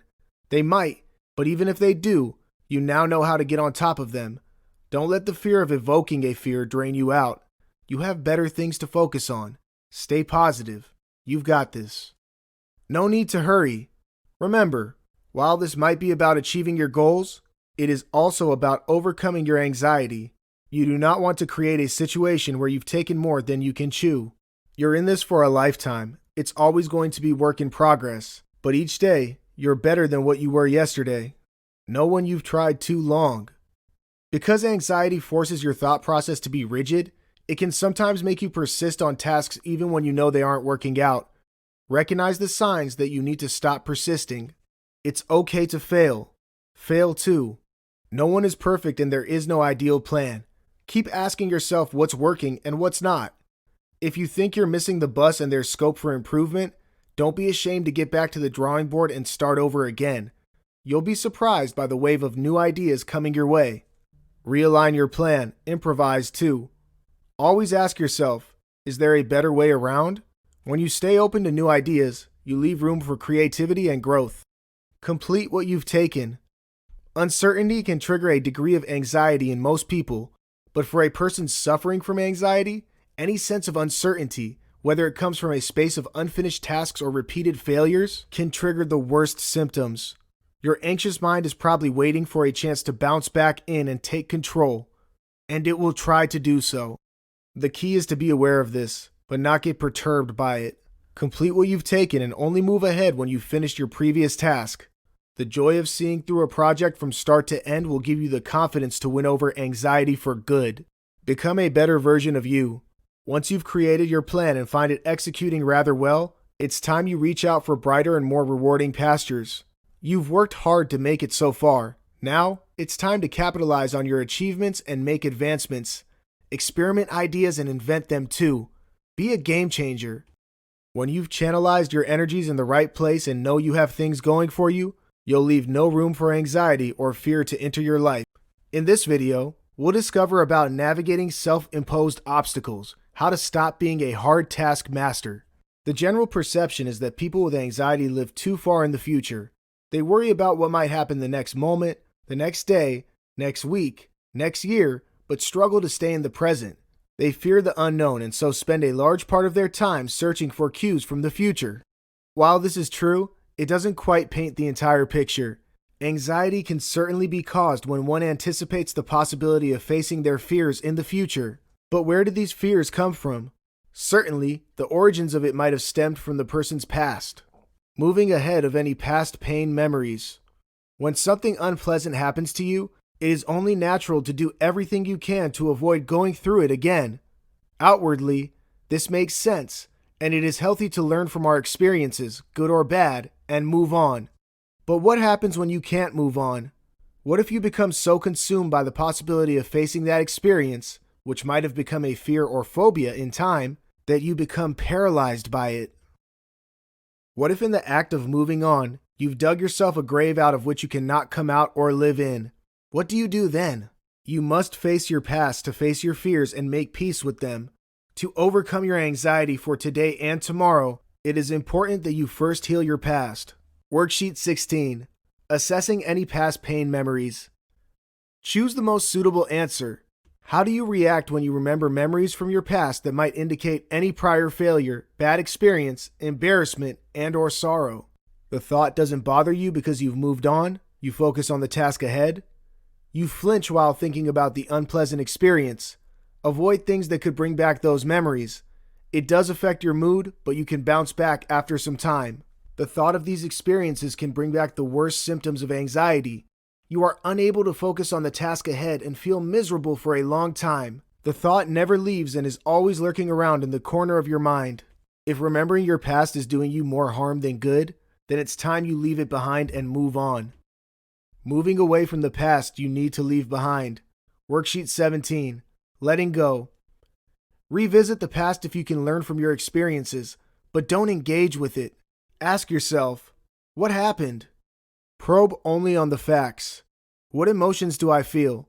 They might, but even if they do, you now know how to get on top of them. Don't let the fear of evoking a fear drain you out. You have better things to focus on. Stay positive. You've got this. No need to hurry. Remember, while this might be about achieving your goals, it is also about overcoming your anxiety. You do not want to create a situation where you've taken more than you can chew. You're in this for a lifetime. It's always going to be work in progress, but each day, you're better than what you were yesterday. Know when you've tried too long. Because anxiety forces your thought process to be rigid, it can sometimes make you persist on tasks even when you know they aren't working out. Recognize the signs that you need to stop persisting. It's okay to fail. Fail too. No one is perfect and there is no ideal plan. Keep asking yourself what's working and what's not. If you think you're missing the bus and there's scope for improvement, don't be ashamed to get back to the drawing board and start over again. You'll be surprised by the wave of new ideas coming your way. Realign your plan. Improvise too. Always ask yourself, is there a better way around? When you stay open to new ideas, you leave room for creativity and growth. Complete what you've taken. Uncertainty can trigger a degree of anxiety in most people, but for a person suffering from anxiety, any sense of uncertainty, whether it comes from a space of unfinished tasks or repeated failures, can trigger the worst symptoms. Your anxious mind is probably waiting for a chance to bounce back in and take control, and it will try to do so. The key is to be aware of this, but not get perturbed by it. Complete what you've taken and only move ahead when you've finished your previous task. The joy of seeing through a project from start to end will give you the confidence to win over anxiety for good. Become a better version of you. Once you've created your plan and find it executing rather well, it's time you reach out for brighter and more rewarding pastures. You've worked hard to make it so far. Now, it's time to capitalize on your achievements and make advancements. Experiment ideas and invent them too. Be a game changer. When you've channelized your energies in the right place and know you have things going for you, you'll leave no room for anxiety or fear to enter your life. In this video, we'll discover about navigating self-imposed obstacles, how to stop being a hard task master. The general perception is that people with anxiety live too far in the future. They worry about what might happen the next moment, the next day, next week, next year, but struggle to stay in the present. They fear the unknown and so spend a large part of their time searching for cues from the future. While this is true, it doesn't quite paint the entire picture. Anxiety can certainly be caused when one anticipates the possibility of facing their fears in the future. But where did these fears come from? Certainly, the origins of it might have stemmed from the person's past. Moving ahead of any past pain memories. When something unpleasant happens to you, it is only natural to do everything you can to avoid going through it again. Outwardly, this makes sense, and it is healthy to learn from our experiences, good or bad, and move on. But what happens when you can't move on? What if you become so consumed by the possibility of facing that experience, which might have become a fear or phobia in time, that you become paralyzed by it? What if in the act of moving on, you've dug yourself a grave out of which you cannot come out or live in? What do you do then? You must face your past to face your fears and make peace with them. To overcome your anxiety for today and tomorrow, it is important that you first heal your past. Worksheet 16. Assessing any past pain memories. Choose the most suitable answer. How do you react when you remember memories from your past that might indicate any prior failure, bad experience, embarrassment, and/or sorrow? The thought doesn't bother you because you've moved on. You focus on the task ahead. You flinch while thinking about the unpleasant experience. Avoid things that could bring back those memories. It does affect your mood, but you can bounce back after some time. The thought of these experiences can bring back the worst symptoms of anxiety. You are unable to focus on the task ahead and feel miserable for a long time. The thought never leaves and is always lurking around in the corner of your mind. If remembering your past is doing you more harm than good, then it's time you leave it behind and move on. Moving away from the past you need to leave behind. Worksheet 17. Letting go. Revisit the past if you can learn from your experiences, but don't engage with it. Ask yourself, what happened? Probe only on the facts. What emotions do I feel?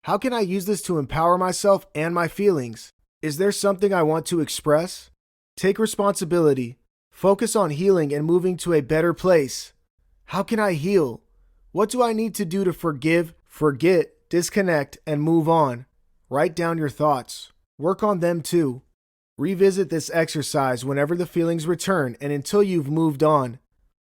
How can I use this to empower myself and my feelings? Is there something I want to express? Take responsibility. Focus on healing and moving to a better place. How can I heal? What do I need to do to forgive, forget, disconnect, and move on? Write down your thoughts. Work on them too. Revisit this exercise whenever the feelings return and until you've moved on.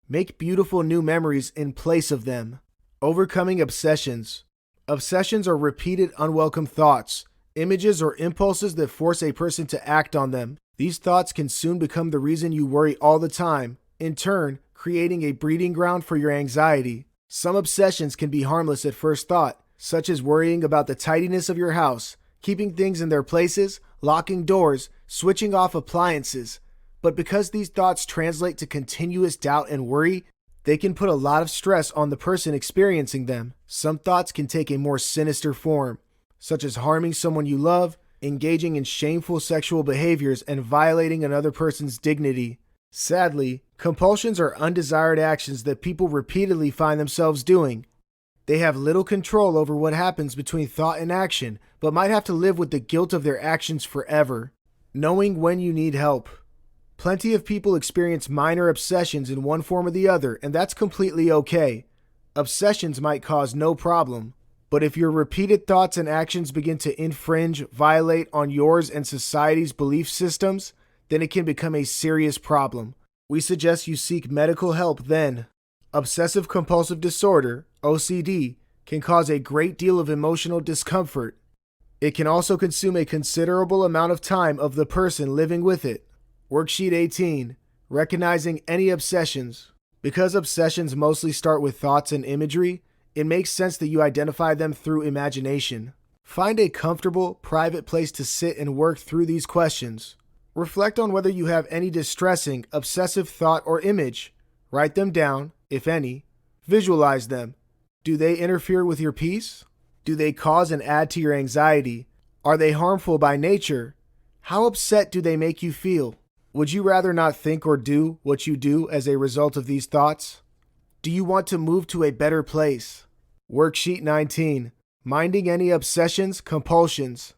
Make beautiful new memories in place of them. Overcoming obsessions. Obsessions are repeated unwelcome thoughts, images, or impulses that force a person to act on them. These thoughts can soon become the reason you worry all the time, in turn, creating a breeding ground for your anxiety. Some obsessions can be harmless at first thought, such as worrying about the tidiness of your house, keeping things in their places, locking doors, switching off appliances. But because these thoughts translate to continuous doubt and worry, they can put a lot of stress on the person experiencing them. Some thoughts can take a more sinister form, such as harming someone you love, engaging in shameful sexual behaviors, and violating another person's dignity. Sadly, compulsions are undesired actions that people repeatedly find themselves doing. They have little control over what happens between thought and action, but might have to live with the guilt of their actions forever. Knowing when you need help. Plenty of people experience minor obsessions in one form or the other, and that's completely okay. Obsessions might cause no problem, but if your repeated thoughts and actions begin to infringe, violate on yours and society's belief systems, then it can become a serious problem. We suggest you seek medical help then. Obsessive compulsive disorder, OCD, can cause a great deal of emotional discomfort. It can also consume a considerable amount of time of the person living with it. Worksheet 18. Recognizing any obsessions. Because obsessions mostly start with thoughts and imagery, it makes sense that you identify them through imagination. Find a comfortable, private place to sit and work through these questions. Reflect on whether you have any distressing, obsessive thought or image. Write them down, if any. Visualize them. Do they interfere with your peace? Do they cause and add to your anxiety? Are they harmful by nature? How upset do they make you feel? Would you rather not think or do what you do as a result of these thoughts? Do you want to move to a better place? Worksheet 19. Minding any obsessions, compulsions.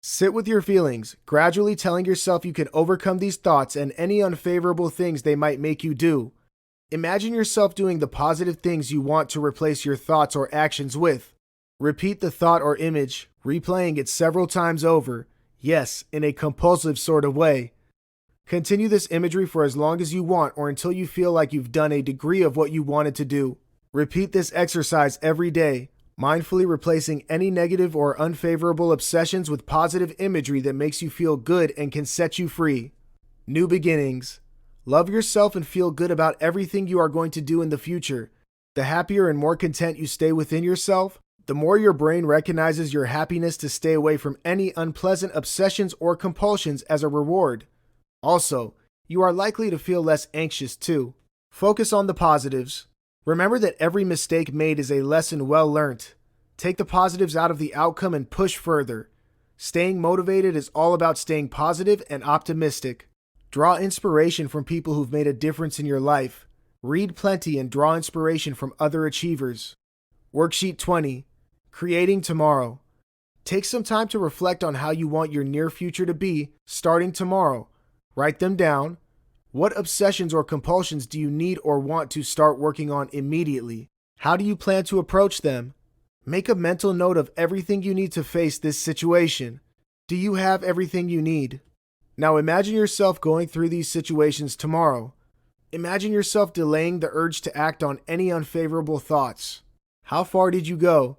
Sit with your feelings, gradually telling yourself you can overcome these thoughts and any unfavorable things they might make you do. Imagine yourself doing the positive things you want to replace your thoughts or actions with. Repeat the thought or image, replaying it several times over, yes, in a compulsive sort of way. Continue this imagery for as long as you want or until you feel like you've done a degree of what you wanted to do. Repeat this exercise every day, mindfully replacing any negative or unfavorable obsessions with positive imagery that makes you feel good and can set you free. New beginnings. Love yourself and feel good about everything you are going to do in the future. The happier and more content you stay within yourself, the more your brain recognizes your happiness to stay away from any unpleasant obsessions or compulsions as a reward. Also, you are likely to feel less anxious too. Focus on the positives. Remember that every mistake made is a lesson well learnt. Take the positives out of the outcome and push further. Staying motivated is all about staying positive and optimistic. Draw inspiration from people who've made a difference in your life. Read plenty and draw inspiration from other achievers. Worksheet 20. Creating tomorrow. Take some time to reflect on how you want your near future to be starting tomorrow. Write them down. What obsessions or compulsions do you need or want to start working on immediately? How do you plan to approach them? Make a mental note of everything you need to face this situation. Do you have everything you need? Now imagine yourself going through these situations tomorrow. Imagine yourself delaying the urge to act on any unfavorable thoughts. How far did you go?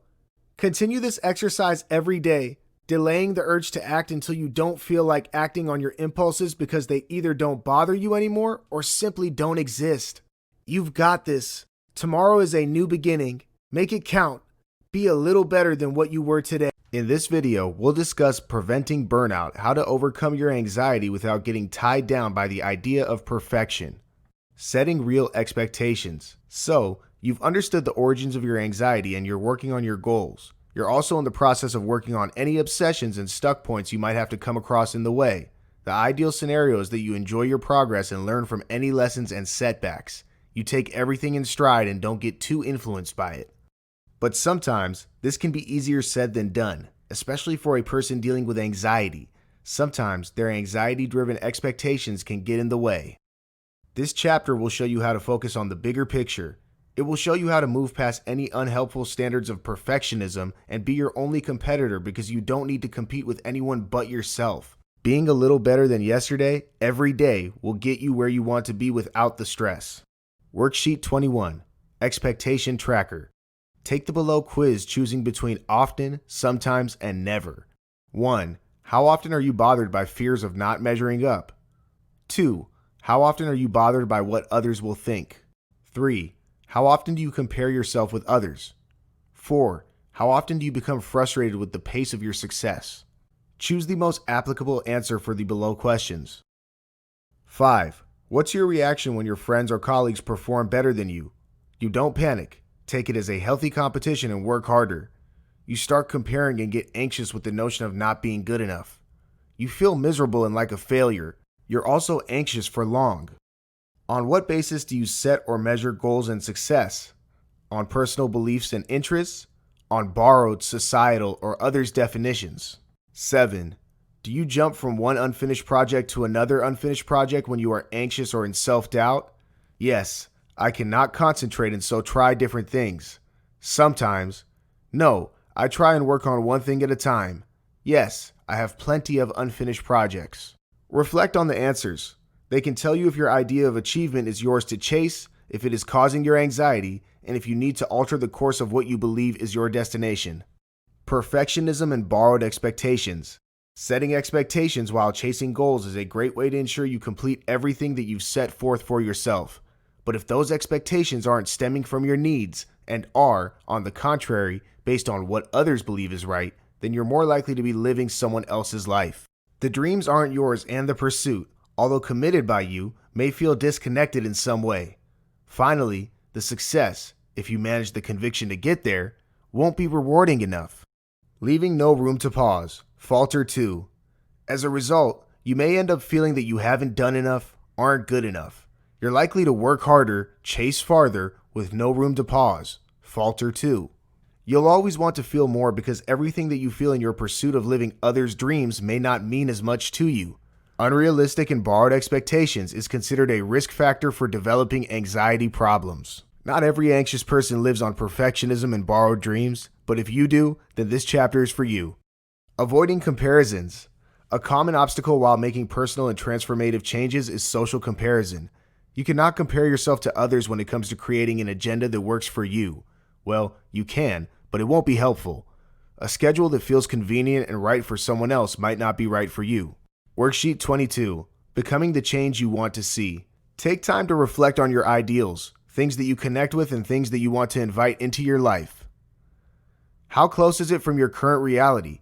Continue this exercise every day, delaying the urge to act until you don't feel like acting on your impulses because they either don't bother you anymore or simply don't exist. You've got this. Tomorrow is a new beginning. Make it count. Be a little better than what you were today. In this video, we'll discuss preventing burnout, how to overcome your anxiety without getting tied down by the idea of perfection. Setting real expectations. So, you've understood the origins of your anxiety and you're working on your goals. You're also in the process of working on any obsessions and stuck points you might have to come across in the way. The ideal scenario is that you enjoy your progress and learn from any lessons and setbacks. You take everything in stride and don't get too influenced by it. But sometimes, this can be easier said than done, especially for a person dealing with anxiety. Sometimes, their anxiety-driven expectations can get in the way. This chapter will show you how to focus on the bigger picture. It will show you how to move past any unhelpful standards of perfectionism and be your only competitor because you don't need to compete with anyone but yourself. Being a little better than yesterday, every day, will get you where you want to be without the stress. Worksheet 21. Expectation Tracker. Take the below quiz choosing between often, sometimes, and never. 1. How often are you bothered by fears of not measuring up? 2. How often are you bothered by what others will think? 3. How often do you compare yourself with others? 4. How often do you become frustrated with the pace of your success? Choose the most applicable answer for the below questions. 5. What's your reaction when your friends or colleagues perform better than you? You don't panic. Take it as a healthy competition and work harder. You start comparing and get anxious with the notion of not being good enough. You feel miserable and like a failure. You're also anxious for long. On what basis do you set or measure goals and success? On personal beliefs and interests? On borrowed, societal, or others' definitions? 7. Do you jump from one unfinished project to another unfinished project when you are anxious or in self-doubt? Yes, I cannot concentrate and so try different things. Sometimes. No, I try and work on one thing at a time. Yes, I have plenty of unfinished projects. Reflect on the answers. They can tell you if your idea of achievement is yours to chase, if it is causing your anxiety, and if you need to alter the course of what you believe is your destination. Perfectionism and borrowed expectations. Setting expectations while chasing goals is a great way to ensure you complete everything that you've set forth for yourself. But if those expectations aren't stemming from your needs and are, on the contrary, based on what others believe is right, then you're more likely to be living someone else's life. The dreams aren't yours, and the pursuit, although committed by you, may feel disconnected in some way. Finally, the success, if you manage the conviction to get there, won't be rewarding enough. Leaving no room to pause. Falter 2. As a result, you may end up feeling that you haven't done enough, aren't good enough. You're likely to work harder, chase farther, with no room to pause. Falter 2. You'll always want to feel more because everything that you feel in your pursuit of living others' dreams may not mean as much to you. Unrealistic and borrowed expectations is considered a risk factor for developing anxiety problems. Not every anxious person lives on perfectionism and borrowed dreams, but if you do, then this chapter is for you. Avoiding comparisons. A common obstacle while making personal and transformative changes is social comparison. You cannot compare yourself to others when it comes to creating an agenda that works for you. Well, you can, but it won't be helpful. A schedule that feels convenient and right for someone else might not be right for you. Worksheet 22. Becoming the change you want to see. Take time to reflect on your ideals, things that you connect with and things that you want to invite into your life. How close is it from your current reality?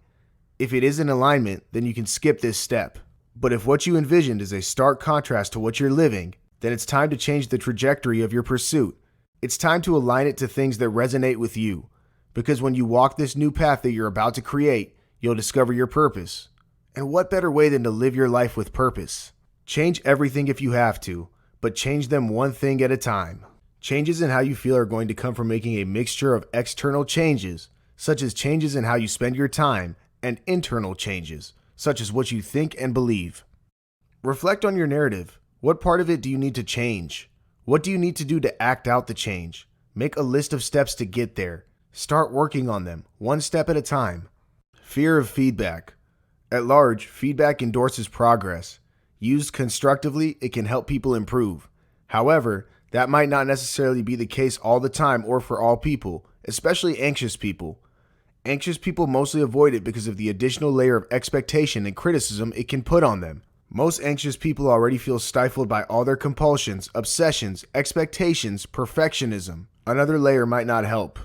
If it is in alignment, then you can skip this step. But if what you envisioned is a stark contrast to what you're living, then it's time to change the trajectory of your pursuit. It's time to align it to things that resonate with you. Because when you walk this new path that you're about to create, you'll discover your purpose. And what better way than to live your life with purpose? Change everything if you have to, but change them one thing at a time. Changes in how you feel are going to come from making a mixture of external changes, such as changes in how you spend your time, and internal changes, such as what you think and believe. Reflect on your narrative. What part of it do you need to change? What do you need to do to act out the change? Make a list of steps to get there. Start working on them, one step at a time. Fear of feedback. At large, feedback endorses progress. Used constructively, it can help people improve. However, that might not necessarily be the case all the time or for all people, especially anxious people. Anxious people mostly avoid it because of the additional layer of expectation and criticism it can put on them. Most anxious people already feel stifled by all their compulsions, obsessions, expectations, perfectionism. Another layer might not help.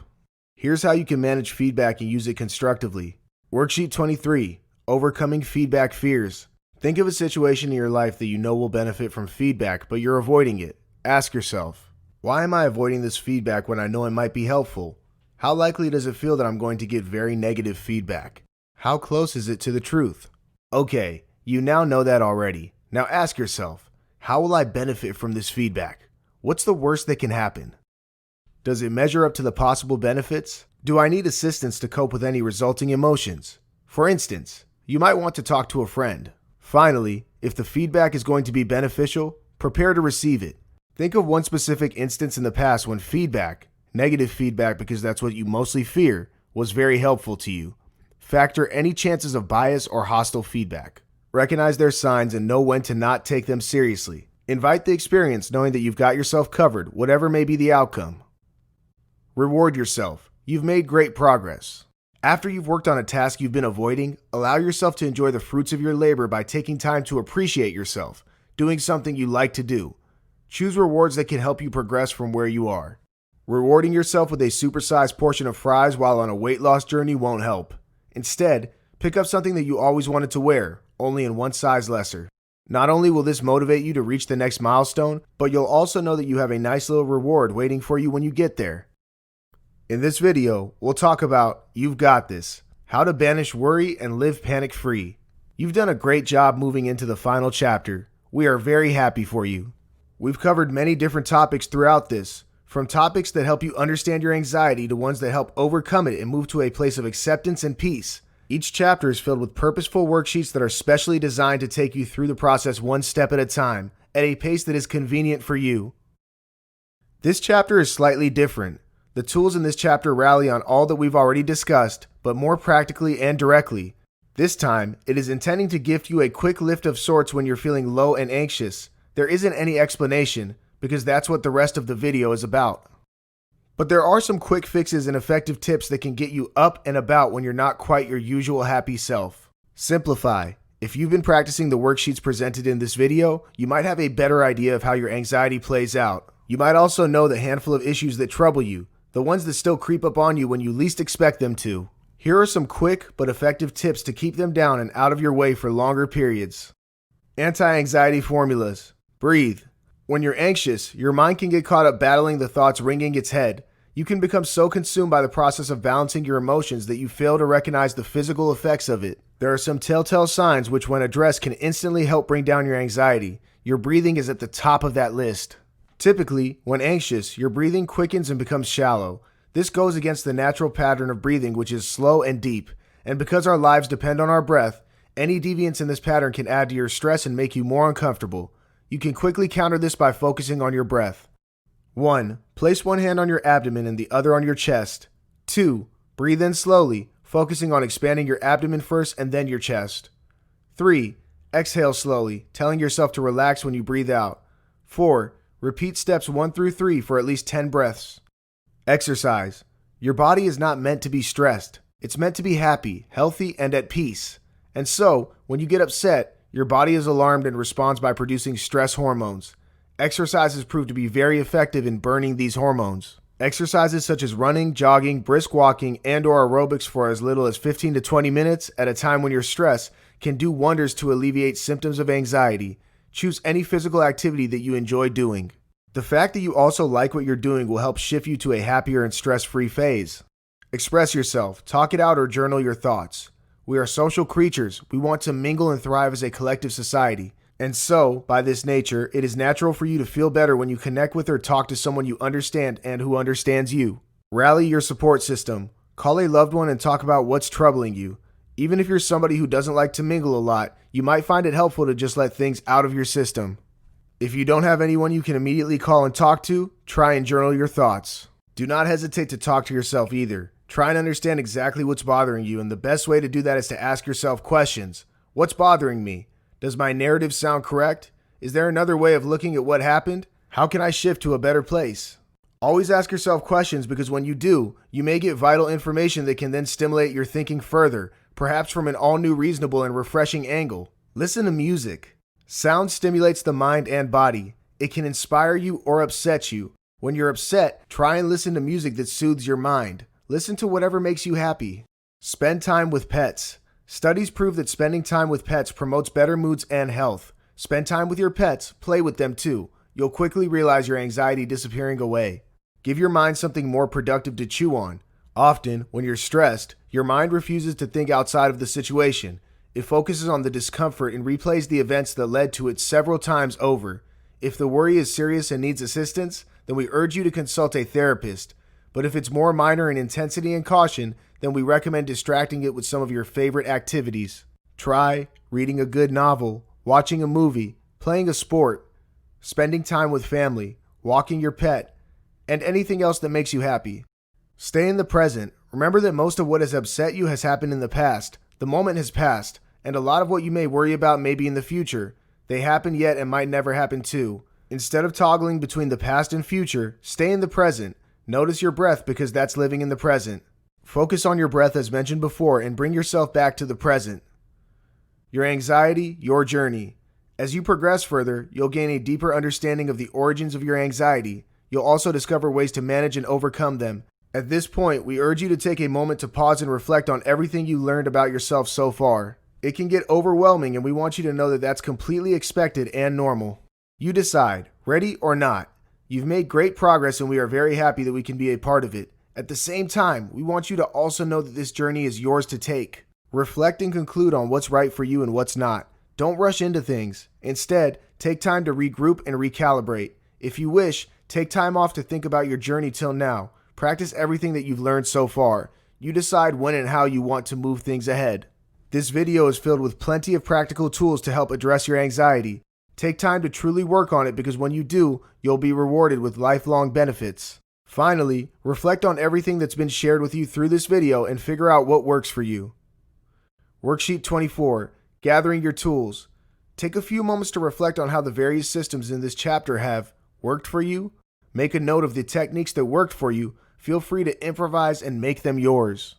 Here's how you can manage feedback and use it constructively. Worksheet 23. Overcoming feedback fears. Think of a situation in your life that you know will benefit from feedback, but you're avoiding it. Ask yourself, why am I avoiding this feedback when I know it might be helpful? How likely does it feel that I'm going to get very negative feedback? How close is it to the truth? Okay, you now know that already. Now ask yourself, how will I benefit from this feedback? What's the worst that can happen? Does it measure up to the possible benefits? Do I need assistance to cope with any resulting emotions? For instance, you might want to talk to a friend. Finally, if the feedback is going to be beneficial, prepare to receive it. Think of one specific instance in the past when feedback, negative feedback because that's what you mostly fear, was very helpful to you. Factor any chances of bias or hostile feedback. Recognize their signs and know when to not take them seriously. Invite the experience knowing that you've got yourself covered, whatever may be the outcome. Reward yourself. You've made great progress. After you've worked on a task you've been avoiding, allow yourself to enjoy the fruits of your labor by taking time to appreciate yourself, doing something you like to do. Choose rewards that can help you progress from where you are. Rewarding yourself with a supersized portion of fries while on a weight loss journey won't help. Instead, pick up something that you always wanted to wear, only in one size lesser. Not only will this motivate you to reach the next milestone, but you'll also know that you have a nice little reward waiting for you when you get there. In this video, we'll talk about You've Got This, how to banish worry and live panic-free. You've done a great job moving into the final chapter. We are very happy for you. We've covered many different topics throughout this, from topics that help you understand your anxiety to ones that help overcome it and move to a place of acceptance and peace. Each chapter is filled with purposeful worksheets that are specially designed to take you through the process one step at a time, at a pace that is convenient for you. This chapter is slightly different. The tools in this chapter rally on all that we've already discussed, but more practically and directly. This time, it is intending to gift you a quick lift of sorts when you're feeling low and anxious. There isn't any explanation, because that's what the rest of the video is about. But there are some quick fixes and effective tips that can get you up and about when you're not quite your usual happy self. Simplify. If you've been practicing the worksheets presented in this video, you might have a better idea of how your anxiety plays out. You might also know the handful of issues that trouble you, the ones that still creep up on you when you least expect them to. Here are some quick but effective tips to keep them down and out of your way for longer periods. Anti-anxiety formulas. Breathe. When you're anxious, your mind can get caught up battling the thoughts ringing its head. You can become so consumed by the process of balancing your emotions that you fail to recognize the physical effects of it. There are some telltale signs which, when addressed, can instantly help bring down your anxiety. Your breathing is at the top of that list. Typically, when anxious, your breathing quickens and becomes shallow. This goes against the natural pattern of breathing, which is slow and deep. And because our lives depend on our breath, any deviance in this pattern can add to your stress and make you more uncomfortable. You can quickly counter this by focusing on your breath. 1. Place one hand on your abdomen and the other on your chest. 2. Breathe in slowly, focusing on expanding your abdomen first and then your chest. 3. Exhale slowly, telling yourself to relax when you breathe out. 4. Repeat steps 1 through 3 for at least 10 breaths. Exercise. Your body is not meant to be stressed. It's meant to be happy, healthy, and at peace. And so, when you get upset, your body is alarmed and responds by producing stress hormones. Exercises prove to be very effective in burning these hormones. Exercises such as running, jogging, brisk walking, and/or aerobics for as little as 15 to 20 minutes at a time when you're stressed can do wonders to alleviate symptoms of anxiety. Choose any physical activity that you enjoy doing. The fact that you also like what you're doing will help shift you to a happier and stress-free phase. Express yourself, talk it out, or journal your thoughts. We are social creatures. We want to mingle and thrive as a collective society. And so, by this nature, it is natural for you to feel better when you connect with or talk to someone you understand and who understands you. Rally your support system. Call a loved one and talk about what's troubling you. Even if you're somebody who doesn't like to mingle a lot, you might find it helpful to just let things out of your system. If you don't have anyone you can immediately call and talk to, try and journal your thoughts. Do not hesitate to talk to yourself either. Try and understand exactly what's bothering you, and the best way to do that is to ask yourself questions. What's bothering me? Does my narrative sound correct? Is there another way of looking at what happened? How can I shift to a better place? Always ask yourself questions, because when you do, you may get vital information that can then stimulate your thinking further, perhaps from an all-new, reasonable, and refreshing angle. Listen to music. Sound stimulates the mind and body. It can inspire you or upset you. When you're upset, try and listen to music that soothes your mind. Listen to whatever makes you happy. Spend time with pets. Studies prove that spending time with pets promotes better moods and health. Spend time with your pets, play with them too. You'll quickly realize your anxiety disappearing away. Give your mind something more productive to chew on. Often, when you're stressed, your mind refuses to think outside of the situation. It focuses on the discomfort and replays the events that led to it several times over. If the worry is serious and needs assistance, then we urge you to consult a therapist. But if it's more minor in intensity and caution, then we recommend distracting it with some of your favorite activities. Try reading a good novel, watching a movie, playing a sport, spending time with family, walking your pet, and anything else that makes you happy. Stay in the present. Remember that most of what has upset you has happened in the past. The moment has passed, and a lot of what you may worry about may be in the future. They happened yet and might never happen too. Instead of toggling between the past and future, stay in the present. Notice your breath, because that's living in the present. Focus on your breath as mentioned before and bring yourself back to the present. Your anxiety, your journey. As you progress further, you'll gain a deeper understanding of the origins of your anxiety. You'll also discover ways to manage and overcome them. At this point, we urge you to take a moment to pause and reflect on everything you learned about yourself so far. It can get overwhelming, and we want you to know that that's completely expected and normal. You decide, ready or not. You've made great progress, and we are very happy that we can be a part of it. At the same time, we want you to also know that this journey is yours to take. Reflect and conclude on what's right for you and what's not. Don't rush into things. Instead, take time to regroup and recalibrate. If you wish, take time off to think about your journey till now. Practice everything that you've learned so far. You decide when and how you want to move things ahead. This video is filled with plenty of practical tools to help address your anxiety. Take time to truly work on it, because when you do, you'll be rewarded with lifelong benefits. Finally, reflect on everything that's been shared with you through this video and figure out what works for you. Worksheet 24, Gathering Your Tools. Take a few moments to reflect on how the various systems in this chapter have worked for you. Make a note of the techniques that worked for you. Feel free to improvise and make them yours.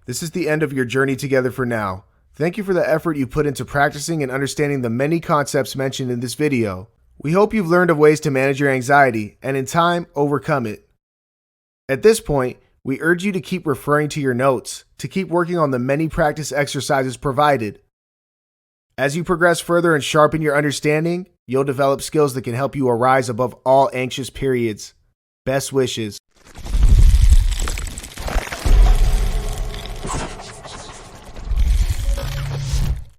This is the end of your journey together for now. Thank you for the effort you put into practicing and understanding the many concepts mentioned in this video. We hope you've learned of ways to manage your anxiety and in time, overcome it. At this point, We urge you to keep referring to your notes, to keep working on the many practice exercises provided. As you progress further and sharpen your understanding, you'll develop skills that can help you arise above all anxious periods. Best wishes.